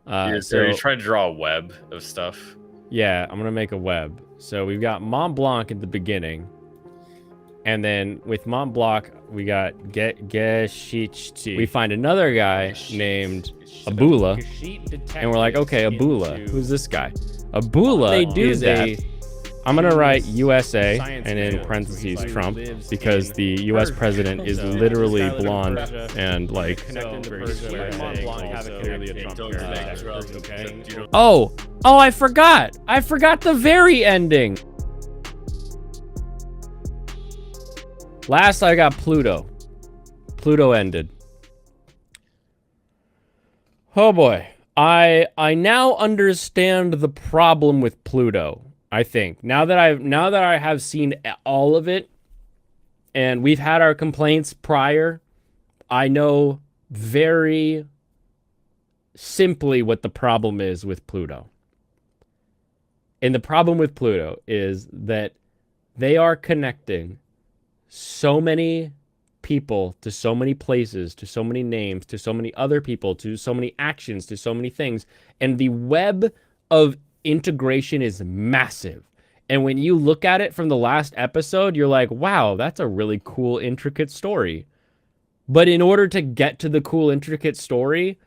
You try to draw a web of stuff. Yeah, I'm gonna make a web. So we've got Mont Blanc at the beginning. And then with Mont Blanc, we got Geschichte. We find another guy named Abula. And we're like, okay, Abula. Who's this guy? Abula is a... I'm going to write USA and in parentheses Trump because the US president is literally blonde and like... Oh, I forgot. I forgot the very ending. Last I got Pluto. Pluto ended. Oh boy. I now understand the problem with Pluto. I think now that I have seen all of it, and we've had our complaints prior, I know very simply what the problem is with Pluto. And the problem with Pluto is that they are connecting so many people to so many places, to so many names, to so many other people, to so many actions, to so many things. And the web of integration is massive. And when you look at it from the last episode, you're like, wow, that's a really cool, intricate story. But in order to get to the cool, intricate story,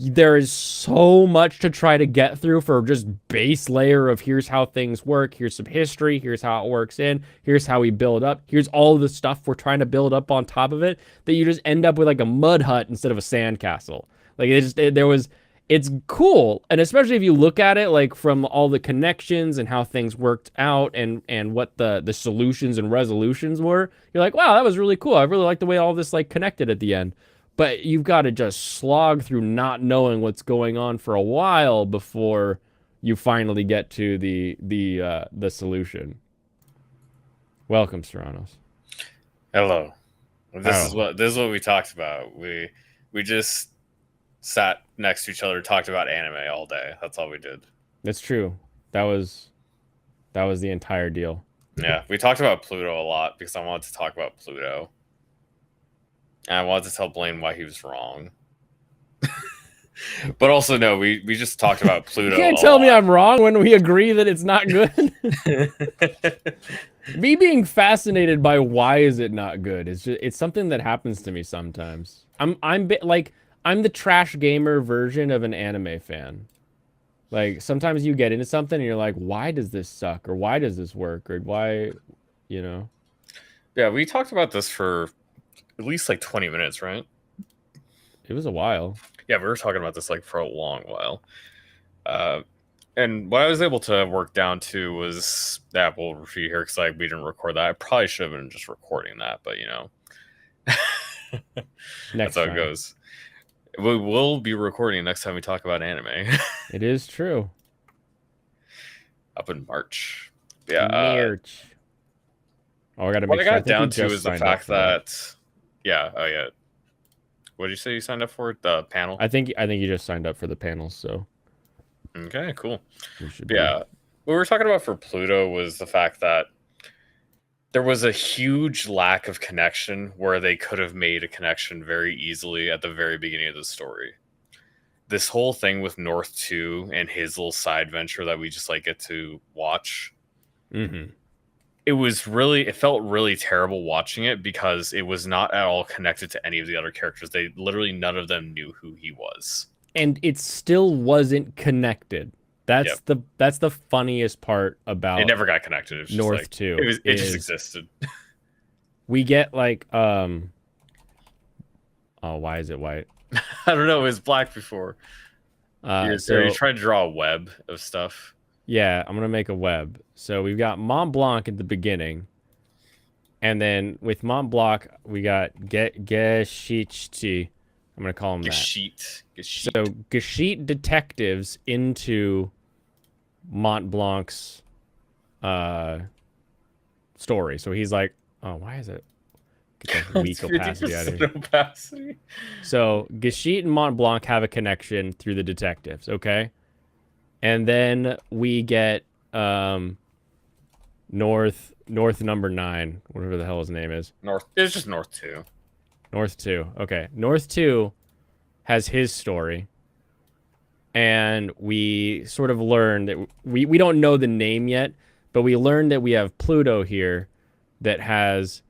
there is so much to try to get through for just base layer of here's how things work, here's some history, here's how it works in, here's how we build up, here's all the stuff we're trying to build up on top of it, that you just end up with like a mud hut instead of a sandcastle. Like it's cool, and especially if you look at it like from all the connections and how things worked out and what the solutions and resolutions were, you're like, wow, that was really cool. I really like the way all this like connected at the end. But you've got to just slog through not knowing what's going on for a while before you finally get to the solution. Welcome, Serranos. Hello. This is what we talked about. We just sat next to each other, talked about anime all day. That's all we did. That's true. That was the entire deal. Yeah, we talked about Pluto a lot because I wanted to talk about Pluto. And I wanted to tell Blaine why he was wrong. But also, no, we just talked about Pluto. You can't tell me I'm wrong when we agree that it's not good. Me being fascinated by why is it not good, it's something that happens to me sometimes. I'm the trash gamer version of an anime fan. Like, sometimes you get into something and you're like, why does this suck? Or why does this work? Or why, you know? Yeah, we talked about this for at least like 20 minutes, right? It was a while. Yeah, we were talking about this like for a long while. And what I was able to work down to was the Apple review here because we didn't record that. I probably should have been just recording that, but you know, that's how it goes. We will be recording next time we talk about anime. It is true. Up in March. Yeah. March. I gotta make what I got down to is the fact that. Yeah. Oh yeah. What did you say you signed up for? The panel? I think you just signed up for the panels, so. Okay, cool. Yeah. What we were talking about for Pluto was the fact that there was a huge lack of connection where they could have made a connection very easily at the very beginning of the story. This whole thing with North 2 and his little side venture that we just like get to watch. Mm-hmm. It felt really terrible watching it because it was not at all connected to any of the other characters. None of them knew who he was. And it still wasn't connected. That's the funniest part about it. Never got connected. It was just North 2. It just existed. We get like oh, why is it white? I don't know. It was black before. So you try to draw a web of stuff. Yeah, I'm gonna make a web. So we've got Mont Blanc at the beginning, and then with Mont Blanc we got Geschichte. I'm gonna call him that. So Geschichte detectives into Mont Blanc's story. So he's like, oh, why is it? Get that weak opacity out of here. So Geschichte and Mont Blanc have a connection through the detectives, okay? And then we get North number 9, whatever the hell his name is. It's just North 2. North 2. Okay. North 2 has his story. and we sort of learned that we don't know the name yet, but we learned that we have Pluto here that has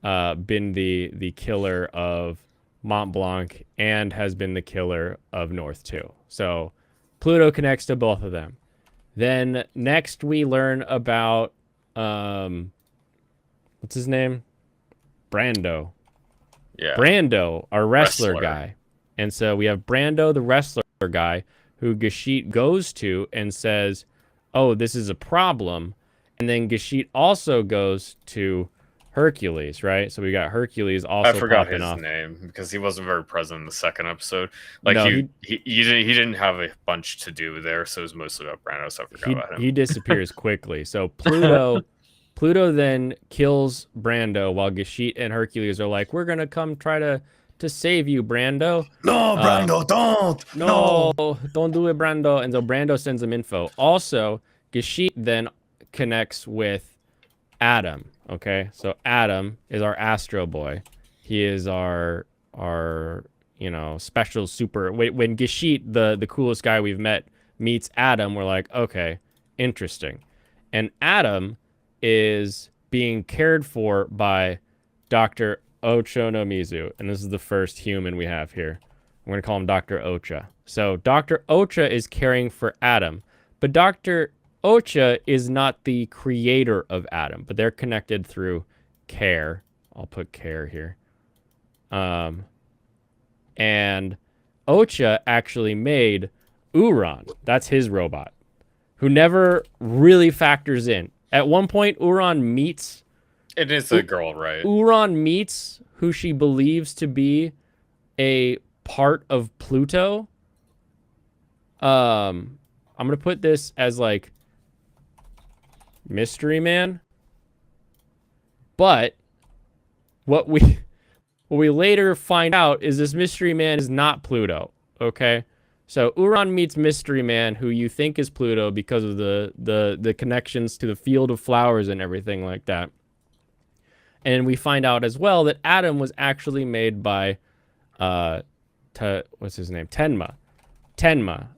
been the killer of Mont Blanc and has been the killer of North 2. So Pluto connects to both of them. Then next we learn about what's his name? Brando. Yeah. Brando, our wrestler guy. And so we have Brando, the wrestler guy, who Gashit goes to and says, oh, this is a problem. And then Gashit also goes to Hercules, right? So we got Hercules also I forgot popping his off. name because he wasn't very present in the second episode. Like No, he didn't have a bunch to do there, so it was mostly about Brando, so I forgot about him. He disappears quickly. So Pluto then kills Brando while Gashit and Hercules are like, we're gonna come try to save you, Brando. No, Brando, don't! No, don't do it, Brando. And so Brando sends him info. Also, Gashit then connects with Adam. Okay, so Adam is our Astro Boy. He is our special super. When Gashit, the coolest guy we've met, meets Adam, we're like, okay, interesting. And Adam is being cared for by Dr. Ochonomizu, and this is the first human we have here. I'm going to call him Dr. Ocha. So Dr. Ocha is caring for Adam, but Dr. Ocha is not the creator of Adam, but they're connected through care. I'll put care here. And Ocha actually made Uran. That's his robot, who never really factors in. At one point, Uran meets... It is a girl, right? Uran meets who she believes to be a part of Pluto. I'm going to put this as, like, Mystery Man. But what we later find out is this Mystery Man is not Pluto, okay? So Uran meets Mystery Man, who you think is Pluto because of the connections to the Field of Flowers and everything like that. And we find out as well that Adam was actually made by, what's his name? Tenma.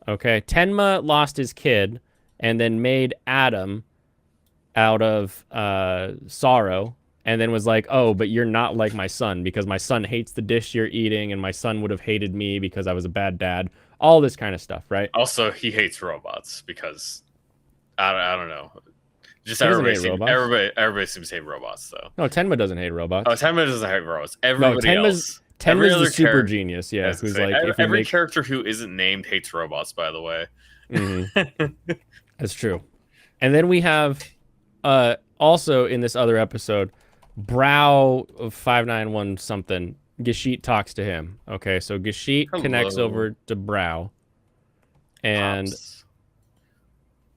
Okay? Tenma lost his kid and then made Adam out of sorrow, and then was like, oh, but you're not like my son because my son hates the dish you're eating and my son would have hated me because I was a bad dad. All this kind of stuff, right? Also, he hates robots because, I don't know. Just everybody seems to hate robots, though. No, Tenma doesn't hate robots. Oh, Tenma doesn't hate robots. Everybody else. Tenma's the super genius, yeah. Who's like, every character who isn't named hates robots, by the way. Mm-hmm. That's true. And then we have, also in this other episode, Brow of 591 something. Gashit talks to him. Okay, so Gashit connects over to Brow. And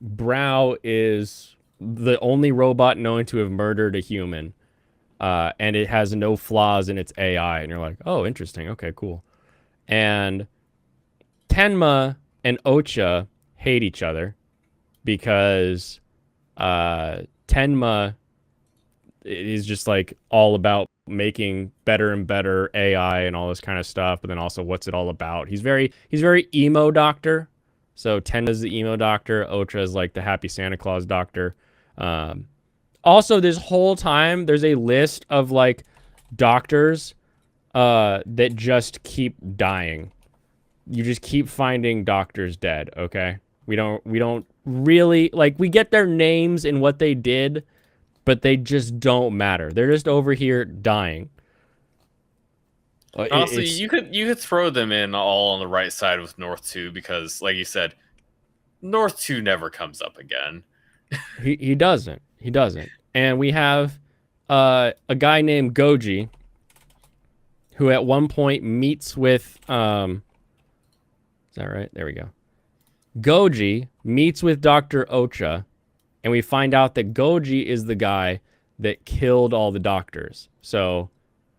Brow is the only robot known to have murdered a human, and it has no flaws in its AI. And you're like, oh, interesting. Okay, cool. And Tenma and Ocha hate each other because Tenma is just like all about making better and better AI and all this kind of stuff, but then also what's it all about? He's very emo doctor. So Tenma's the emo doctor. Ocha is like the happy Santa Claus doctor. Also, this whole time, there's a list of, like, doctors that just keep dying. You just keep finding doctors dead, okay? We don't really... Like, we get their names and what they did, but they just don't matter. They're just over here dying. Honestly, you could throw them in all on the right side with North 2 because, like you said, North 2 never comes up again. He doesn't. He doesn't. And we have a guy named Goji who at one point meets with... is that right? There we go. Goji meets with Dr. Ocha, and we find out that Goji is the guy that killed all the doctors. So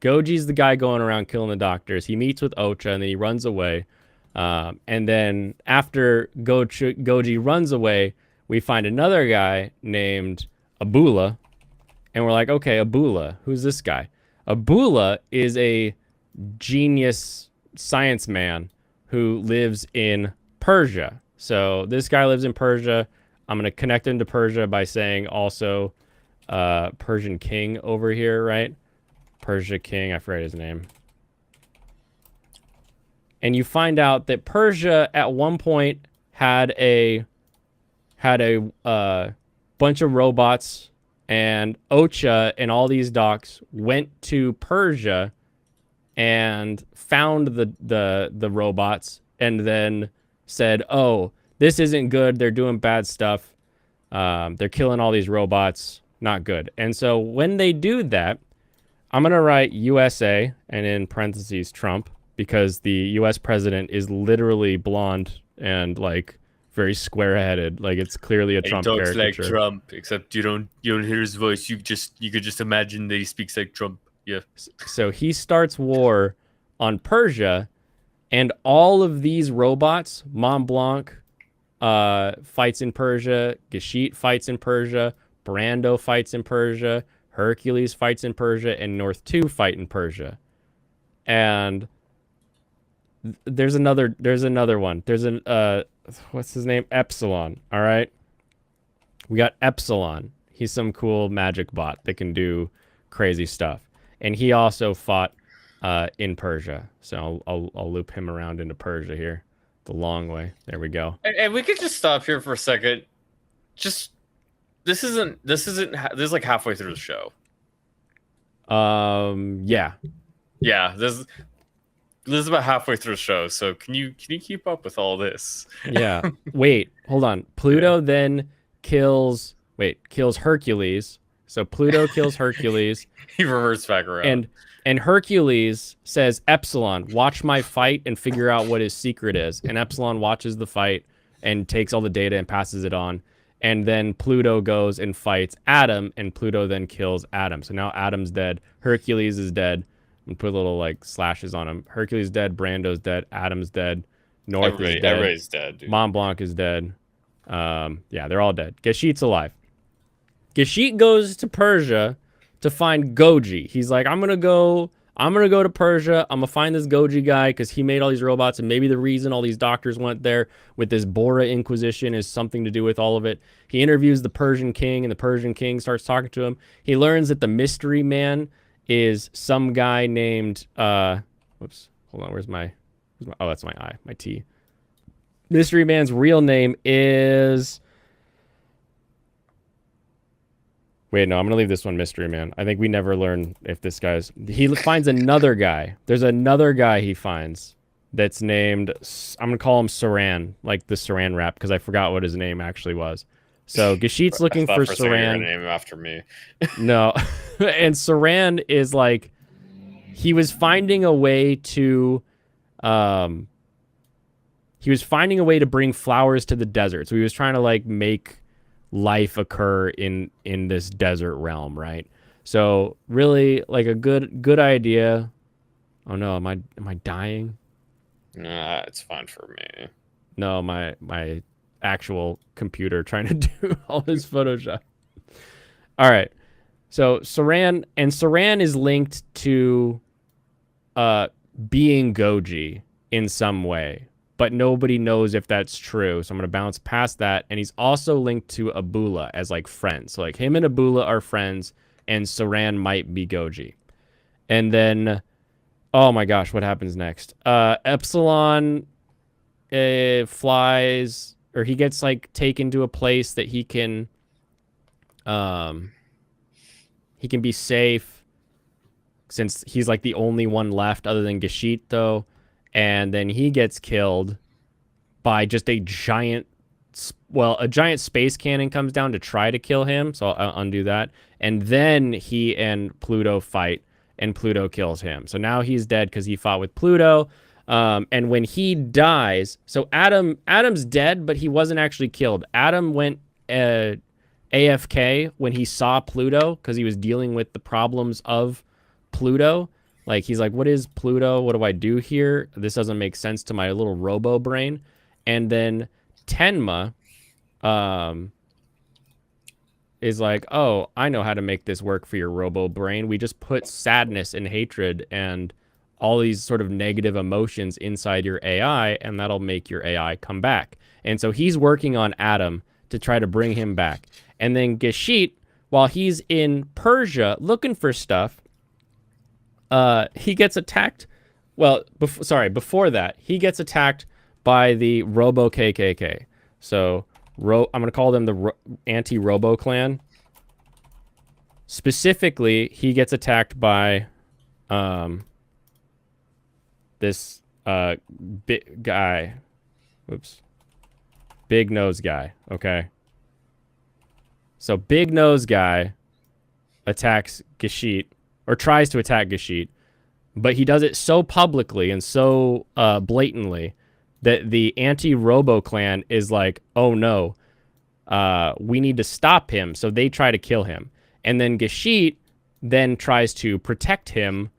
Goji's the guy going around killing the doctors. He meets with Ocha, and then he runs away. And then after Goji runs away, we find another guy named Abula, and we're like, okay, Abula, who's this guy? Abula is a genius science man who lives in Persia. So this guy lives in Persia. I'm going to connect him to Persia by saying also Persian king over here, right? Persia king, I forget his name. And you find out that Persia at one point had a bunch of robots, and Ocha and all these docs went to Persia and found the robots and then said, "Oh, this isn't good. They're doing bad stuff. They're killing all these robots. Not good." And so when they do that, I'm going to write USA and in parentheses Trump, because the US president is literally blonde and like very square-headed. Like it's clearly a Trump He talks caricature. like Trump, except you don't hear his voice. You could just imagine that he speaks like Trump. Yeah. So he starts war on Persia, and all of these robots, Mont Blanc fights in Persia, Gashit fights in Persia, Brando fights in Persia, Hercules fights in Persia, and North 2 fight in Persia. And there's another one. There's an what's his name? Epsilon. All right. We got Epsilon. He's some cool magic bot that can do crazy stuff. And he also fought in Persia. So I'll loop him around into Persia here the long way. There we go. And we could just stop here for a second. Just this is like halfway through the show. Yeah. Yeah, this is about halfway through the show. So can you keep up with all this? Yeah. Wait, hold on. Pluto then kills Hercules. So Pluto kills Hercules. He reverts back around. And Hercules says, "Epsilon, watch my fight and figure out what his secret is." And Epsilon watches the fight and takes all the data and passes it on. And then Pluto goes and fights Adam, and Pluto then kills Adam. So now Adam's dead. Hercules is dead. And put little like slashes on him. Hercules dead. Brando's dead. Adam's dead. North is dead. Everybody's dead, dude. Mont Blanc is dead. Yeah, they're all dead. Gashit's alive. Gashit goes to Persia to find Goji. He's like, I'm gonna go to Persia. I'm gonna find this Goji guy because he made all these robots, and maybe the reason all these doctors went there with this Bora Inquisition is something to do with all of it. He interviews the Persian king, and the Persian king starts talking to him. He learns that the mystery man is some guy named whoops, hold on, where's my oh, that's my I, my T. Mystery man's real name is, wait, no, I'm gonna leave this one mystery man. I think we never learn if this guy's, he finds another guy. There's another guy he finds that's named, I'm gonna call him Saran, like the Saran wrap, because I forgot what his name actually was. So Gashit's looking for Saran. Name him after me. No. And Saran is like, he was finding a way to bring flowers to the desert. So he was trying to like make life occur in this desert realm, right? So really like a good idea. Oh no, am I dying? Nah, it's fine for me. No, my actual computer trying to do all this Photoshop. All right. So Saran is linked to being Goji in some way, but nobody knows if that's true. So I'm going to bounce past that. And he's also linked to Abula as like friends. So like him and Abula are friends, and Saran might be Goji. And then, oh my gosh, what happens next? Epsilon flies, or he gets like taken to a place that he can be safe, since he's like the only one left other than Gashit though. And then he gets killed by just a giant space cannon comes down to try to kill him. So I'll undo that. And then he and Pluto fight, and Pluto kills him. So now he's dead because he fought with Pluto. And when he dies, so Adam's dead, but he wasn't actually killed. Adam went AFK when he saw Pluto because he was dealing with the problems of Pluto. Like, he's like, what is Pluto? What do I do here? This doesn't make sense to my little robo brain. And then Tenma is like, oh, I know how to make this work for your robo brain. We just put sadness and hatred and all these sort of negative emotions inside your AI, and that'll make your AI come back. And so he's working on Adam to try to bring him back. And then Gashit, while he's in Persia looking for stuff, he gets attacked. Well, before that, he gets attacked by the Robo KKK. So I'm going to call them the anti-Robo clan. Specifically, he gets attacked by this big guy. Whoops. Big nose guy. Okay. So big nose guy attacks Gashit, or tries to attack Gashit, but he does it so publicly and so blatantly that the anti-Robo clan is like, oh no, we need to stop him. So they try to kill him. And then Gashit then tries to protect him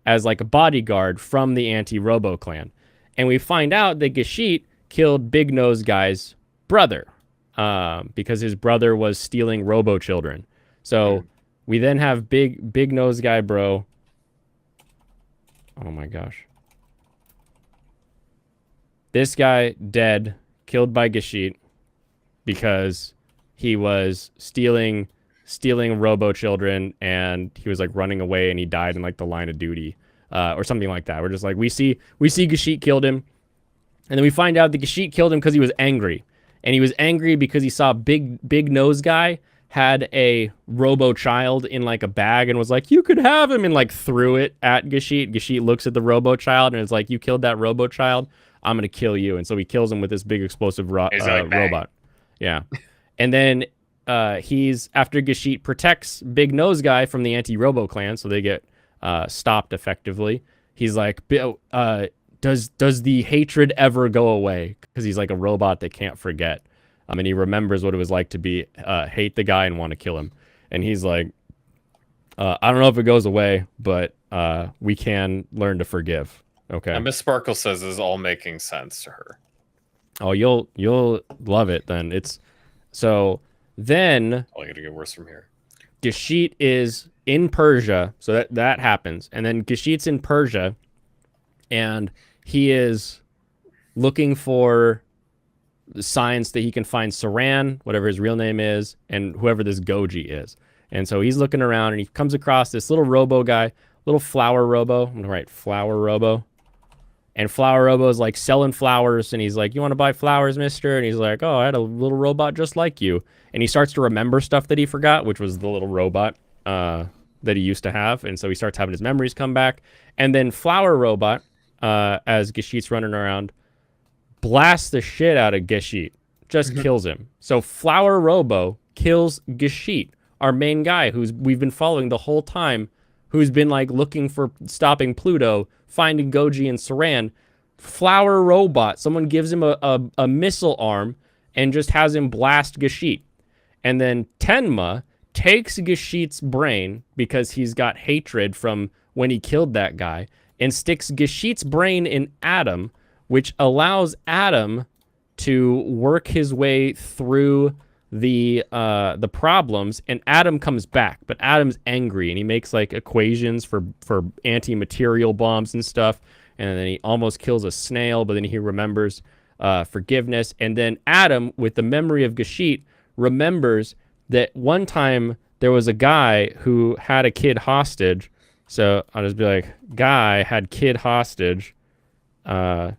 as like a bodyguard from the anti-Robo clan. And we find out that Gashit killed Big Nose Guy's brother because his brother was stealing Robo children. So we then have Big Nose Guy bro. Oh my gosh. This guy dead, killed by Gashit because he was stealing Robo children, and he was like running away, and he died in like the line of duty or something like that. We're just like, we see Gashit killed him, and then we find out that Gashit killed him because he was angry. And he was angry because he saw Big Nose Guy had a Robo child in like a bag and was like, you could have him, and like threw it at Gashit. Gashit looks at the Robo child and is like, you killed that Robo child, I'm going to kill you. And so he kills him with this big explosive robot. Yeah. And then he's, after Gashit protects Big Nose Guy from the anti-Robo clan, so they get stopped effectively, he's like, does the hatred ever go away? Because he's like a robot that can't forget. And he remembers what it was like to be hate the guy and want to kill him. And he's like, I don't know if it goes away, but we can learn to forgive. Okay. And Miss Sparkle says this is all making sense to her. Oh, you'll love it then. It's so then Only gonna get worse from here. Gashit is in Persia, so that happens, and then Gashit's in Persia, and he is looking for signs that he can find Saran, whatever his real name is, and whoever this Goji is. And so he's looking around, and he comes across this little Robo guy, little Flower Robo. I'm gonna write Flower Robo. And Flower Robo is like selling flowers, and he's like, you want to buy flowers, mister? And he's like, oh, I had a little robot just like you. And he starts to remember stuff that he forgot, which was the little robot that he used to have. And so he starts having his memories come back. And then Flower Robot, as Gashit's running around, blasts the shit out of Gashit. Just kills him. So Flower Robo kills Gashit, our main guy we've been following the whole time, who's been like looking for stopping Pluto, finding Goji and Saran. Flower Robot, someone gives him a missile arm and just has him blast Gashit. And then Tenma takes Gashit's brain, because he's got hatred from when he killed that guy, and sticks Gashit's brain in Adam, which allows Adam to work his way through the problems, and Adam comes back, but Adam's angry, and he makes like equations for anti-material bombs and stuff, and then he almost kills a snail, but then he remembers forgiveness. And then Adam, with the memory of Gashit, remembers that one time there was a guy who had a kid hostage. So I'll just be like, guy had kid hostage, and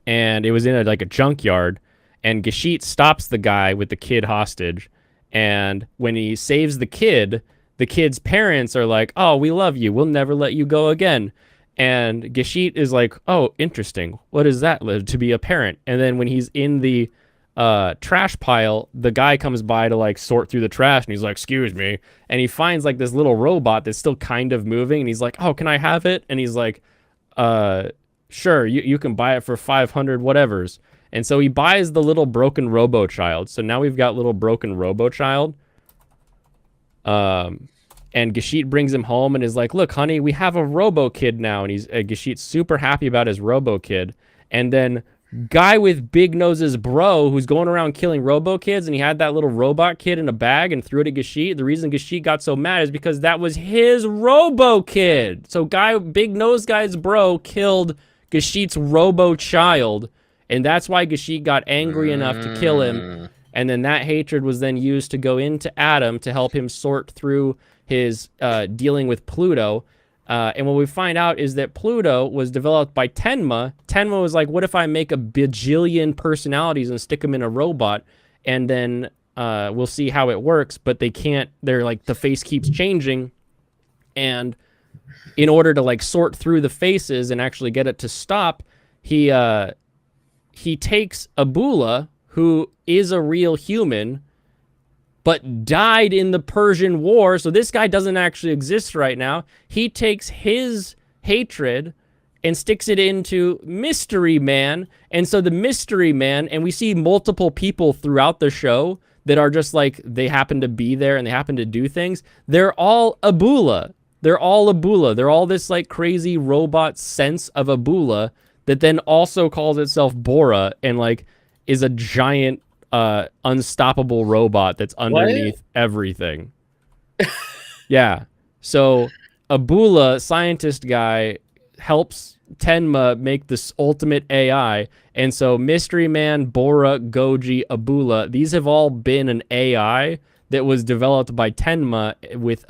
it was in a junkyard. And Gashit stops the guy with the kid hostage. And when he saves the kid's parents are like, oh, we love you. We'll never let you go again. And Gashit is like, oh, interesting. What is that to be a parent? And then when he's in the trash pile, the guy comes by to like sort through the trash, and he's like, excuse me. And he finds like this little robot that's still kind of moving. And he's like, oh, can I have it? And he's like, sure, you can buy it for 500 whatevers. And so he buys the little broken Robo Child. So now we've got little broken Robo Child. And Gashit brings him home and is like, look, honey, we have a Robo Kid now. And Gashit's super happy about his Robo Kid. And then guy with big noses bro who's going around killing robo kids, and he had that little robot kid in a bag and threw it at Gashit. The reason Gashit got so mad is because that was his robo kid. So big nose guy's bro killed Gashit's robo child, and that's why Gashit got angry enough to kill him. And then that hatred was then used to go into Adam to help him sort through his dealing with Pluto. And what we find out is that Pluto was developed by Tenma. Tenma was like, what if I make a bajillion personalities and stick them in a robot? And then we'll see how it works. But they can't. They're like, the face keeps changing. And in order to like sort through the faces and actually get it to stop, he takes Abula, who is a real human, but died in the Persian War. So this guy doesn't actually exist right now. He takes his hatred and sticks it into Mystery Man. And so the Mystery Man, and we see multiple people throughout the show that are just like, they happen to be there and they happen to do things. They're all Abula. They're all Abula. They're all this like crazy robot sense of Abula that then also calls itself Bora and like is a giant unstoppable robot that's underneath everything. Yeah. So Abula, scientist guy, helps Tenma make this ultimate AI. And so Mystery Man, Bora, Goji, Abula, these have all been an AI that was developed by Tenma with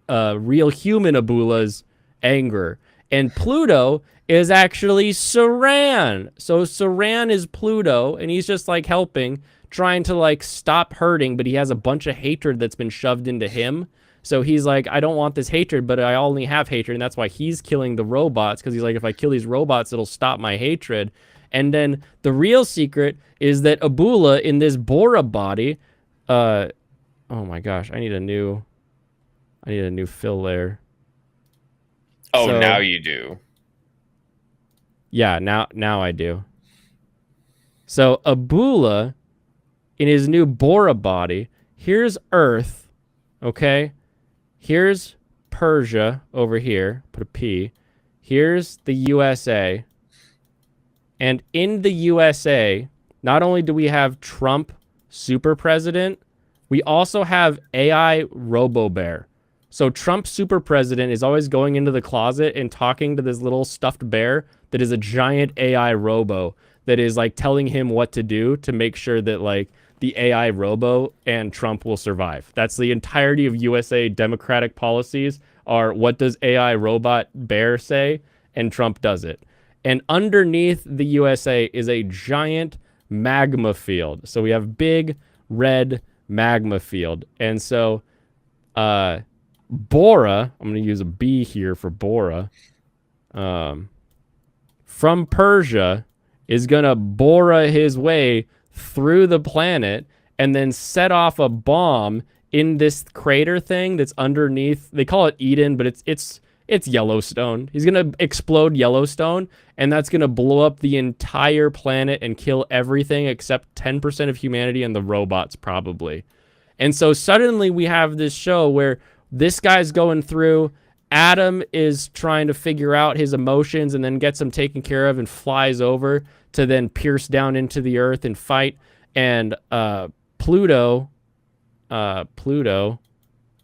real human Abula's anger. And Pluto is actually Saran. So Saran is Pluto, and he's just like helping, trying to like stop hurting, but he has a bunch of hatred that's been shoved into him. So he's like, I don't want this hatred, but I only have hatred, and that's why he's killing the robots, because he's like, if I kill these robots, it'll stop my hatred. And then the real secret is that Abula in this Bora body, oh my gosh, I need a new fill layer. Oh, so, now you do. Yeah, now I do. So Abula, in his new Bora body, here's Earth, okay? Here's Persia over here, put a P. Here's the USA. And in the USA, not only do we have Trump super president, we also have AI RoboBear. So Trump super president is always going into the closet and talking to this little stuffed bear that is a giant AI robo that is like telling him what to do to make sure that like the AI robo and Trump will survive. That's the entirety of USA Democratic policies are what does AI robot bear say, and Trump does it. And underneath the USA is a giant magma field. So we have big red magma field. And so Bora, I'm going to use a B here for Bora, from Persia is going to Bora his way through the planet and then set off a bomb in this crater thing that's underneath. They call it Eden, but it's Yellowstone. He's going to explode Yellowstone, and that's going to blow up the entire planet and kill everything except 10% of humanity and the robots probably. And so suddenly we have this show where this guy's going through, Adam is trying to figure out his emotions and then gets them taken care of and flies over to then pierce down into the earth and fight. And Pluto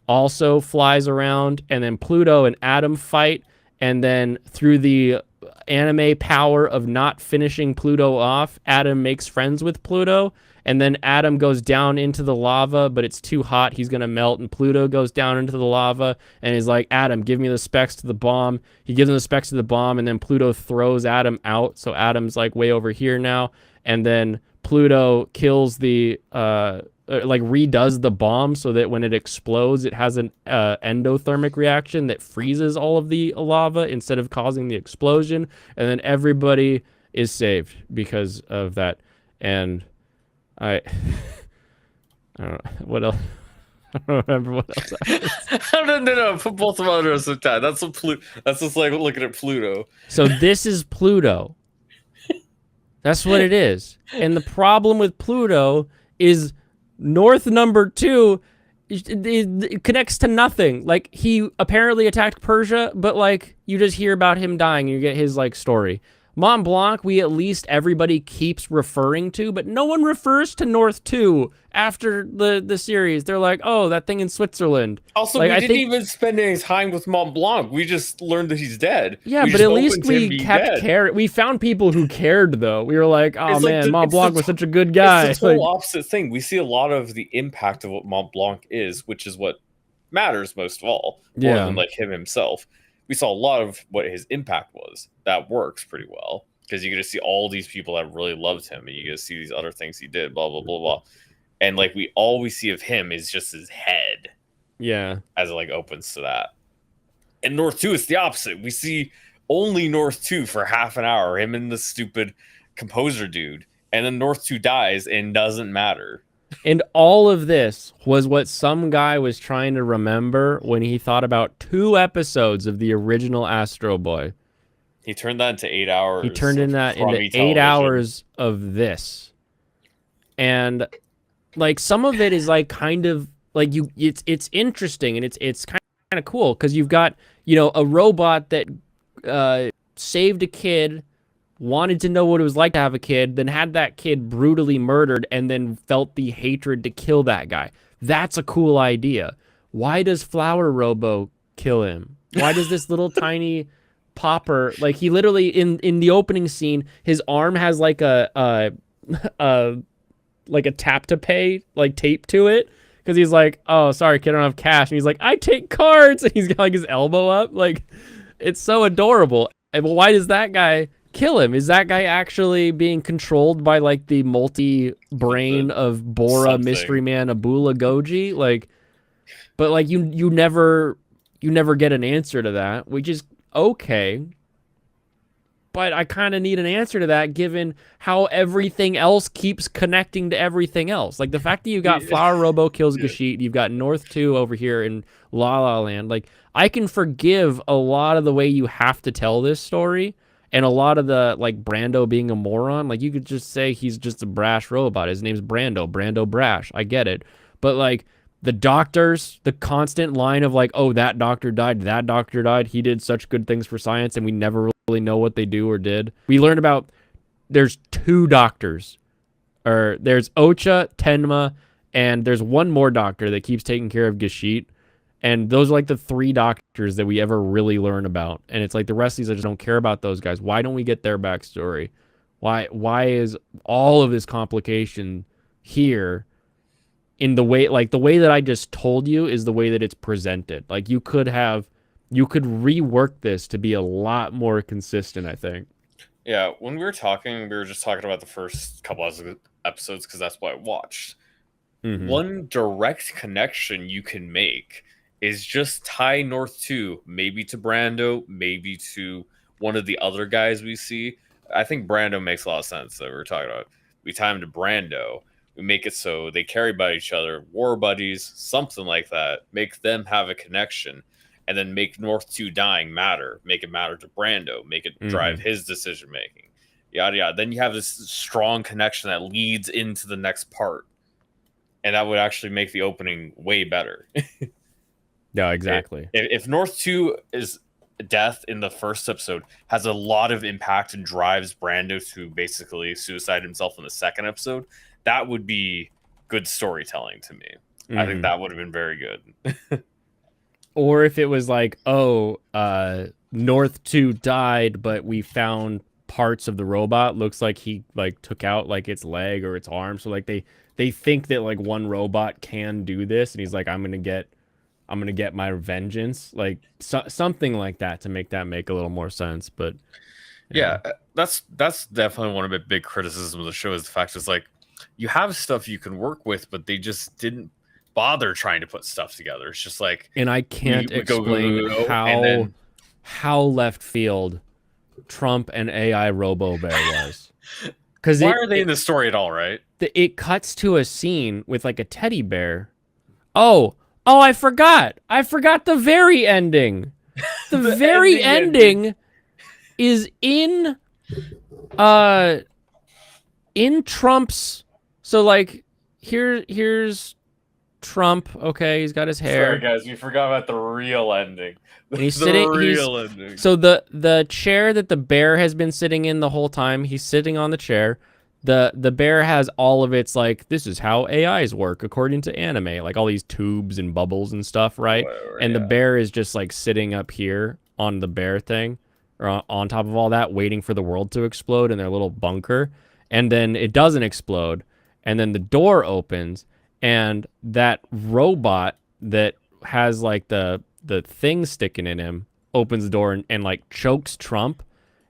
also flies around, and then Pluto and Adam fight, and then through the anime power of not finishing Pluto off, Adam makes friends with Pluto, and then Adam goes down into the lava, but it's too hot, he's gonna melt, and Pluto goes down into the lava, and he's like, Adam, give me the specs to the bomb. He gives him the specs to the bomb, and then Pluto throws Adam out, so Adam's like way over here now, and then Pluto kills the like redoes the bomb so that when it explodes, it has an endothermic reaction that freezes all of the lava instead of causing the explosion. And then everybody is saved because of that. And I don't know what else. I don't remember what else. No. Put both of them under some time. That's just like looking at Pluto. So this is Pluto. That's what it is. And the problem with Pluto is North number 2, it connects to nothing. Like, he apparently attacked Persia, but like you just hear about him dying and you get his like story. Mont Blanc, we at least everybody keeps referring to, but no one refers to North 2 after the series. They're like, oh, that thing in Switzerland. Also, Like, we I didn't think, even spend any time with Mont Blanc. We just learned that he's dead. yeah, We but just at opened least to him we being kept dead. care. We found people who cared, though. We were like, oh It's like man, Mont it's Blanc was such a good guy. It's the total Like, opposite thing. We see a lot of the impact of what Mont Blanc is, which is what matters most of all, more yeah, than like him himself. We saw a lot of what his impact was. That works pretty well because you get to see all these people that really loved him, and you get to see these other things he did, blah blah blah blah. And like all we see of him is just his head yeah. as it like opens to that. And North 2 is the opposite. We see only North 2 for half an hour, him and the stupid composer dude, and then North 2 dies and doesn't matter. And all of this was what some guy was trying to remember when he thought about 2 episodes of the original Astro Boy. He turned that into 8 hours. He turned in that into crummy 8 television. hours of this. And like some of it is like kind of like it's interesting, and it's kind of cool because you've got, you know, a robot that saved a kid, wanted to know what it was like to have a kid, then had that kid brutally murdered, and then felt the hatred to kill that guy. That's a cool idea. Why does Flower Robo kill him? Why does this little tiny popper, like, he literally in the opening scene, his arm has like a like a tap to pay like tape to it because he's like, oh sorry kid, I don't have cash, and he's like, I take cards, and he's got like his elbow up. Like, it's so adorable. And why does that guy kill him? Is that guy actually being controlled by like the multi-brain of Bora, Something. Mystery Man, Abula Goji? Like, but like you never get an answer to that, which is okay. But I kind of need an answer to that given how everything else keeps connecting to everything else. Like the fact that you got Flower Robo kills Gashit, you've got North 2 over here in La La Land. Like, I can forgive a lot of the way you have to tell this story and a lot of the, like, Brando being a moron. Like, you could just say he's just a brash robot. His name's Brando Brash. I get it. But, like, the doctors, the constant line of like, oh, that doctor died, he did such good things for science, and we never really know what they do or did. We learned about there's 2 doctors, or there's Ocha, Tenma, and there's one more doctor that keeps taking care of Gashit, and those are like the 3 doctors that we ever really learn about. And it's like the rest of these, I just don't care about those guys. Why don't we get their backstory? Why is all of this complication here? In the way, like the way that I just told you is the way that it's presented. Like you could rework this to be a lot more consistent, I think. Yeah, when we were talking, we were just talking about the first couple of episodes because that's what I watched. Mm-hmm. One direct connection you can make is just tie North 2, maybe to Brando, maybe to one of the other guys we see. I think Brando makes a lot of sense that we're talking about. We tie him to Brando. We make it so they care about each other, war buddies, something like that. Make them have a connection, and then make North 2 dying matter. Make it matter to Brando. Make it drive his decision making. Yada yada. Then you have this strong connection that leads into the next part, and that would actually make the opening way better. Yeah, exactly. If North 2 is death in the first episode has a lot of impact and drives Brando to basically suicide himself in the second episode, that would be good storytelling to me. I think that would have been very good. Or if it was like, oh, North 2 died, but we found parts of the robot. Looks like he like took out like its leg or its arm. So like they think that like one robot can do this, and he's like, I'm gonna get my vengeance. Like something like that to make that make a little more sense. But yeah, that's definitely one of the big criticisms of the show is the fact is like, you have stuff you can work with, but they just didn't bother trying to put stuff together. It's just like, and I can't explain how left field Trump and AI Robo Bear was. Because why are they in the story at all, right? It cuts to a scene with like a teddy bear. Oh, I forgot the very ending. The very ending is in Trump's. So like here's Trump. Okay, he's got his Sorry, hair, guys, we forgot about the real ending. and he's The sitting. real ending. So the chair that the bear has been sitting in the whole time. He's sitting on the chair. The bear has all of its like, this is how AIs work according to anime, like all these tubes and bubbles and stuff, right? Whatever, And the yeah. bear is just like sitting up here on the bear thing, or on top of all that, waiting for the world to explode in their little bunker. And then it doesn't explode, and then the door opens, and that robot that has like the thing sticking in him opens the door and like chokes Trump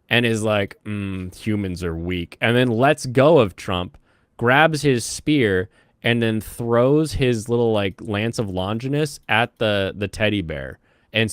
and is like, humans are weak, and then lets go of Trump, grabs his spear, and then throws his little like lance of Longinus at the teddy bear, and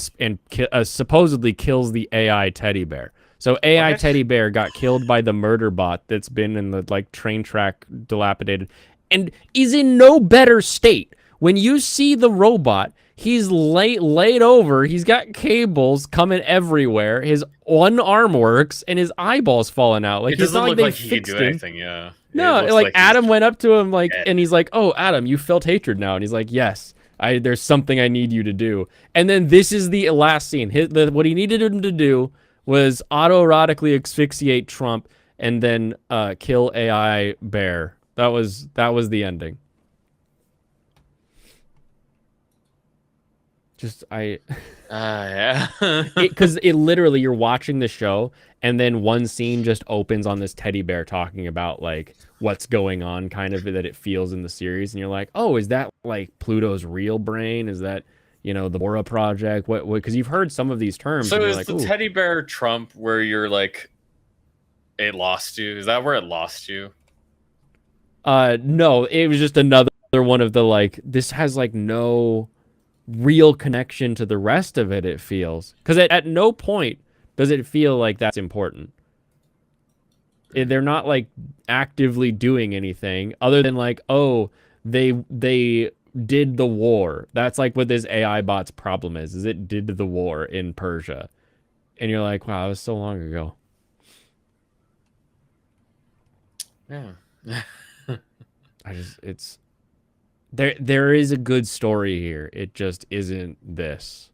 supposedly kills the AI teddy bear. So AI What? teddy bear got killed by the murder bot that's been in the like train track dilapidated, and is in no better state. When you see the robot, he's laid over. He's got cables coming everywhere. His one arm works, and his eyeballs falling out. Like, It it's doesn't not like look they like he can fixed do him. anything, yeah. No, It looks like he's Adam went up to him, like, dead. and he's like, "Oh, Adam, you felt hatred now," and he's like, "Yes, there's something I need you to do." And then this is the last scene. What he needed him to do was autoerotically asphyxiate Trump and then kill AI Bear. That was the ending. Just Yeah. because it literally, you're watching the show, and then one scene just opens on this teddy bear talking about like what's going on, kind of, that it feels in the series, and you're like, oh, is that like Pluto's real brain? Is that, the Bora project? What? Because you've heard some of these terms, So and you're is like, the ooh. teddy bear Trump where you're like, it lost you? Is that where it lost you? No, it was just another one of the like, this has like no real connection to the rest of it. It feels, because at no point does it feel like that's important. They're not like actively doing anything other than like, oh, they did the war. That's like what this AI bot's problem is it did the war in Persia, and you're like, wow, it was so long ago. Yeah. It's there is a good story here. It just isn't this.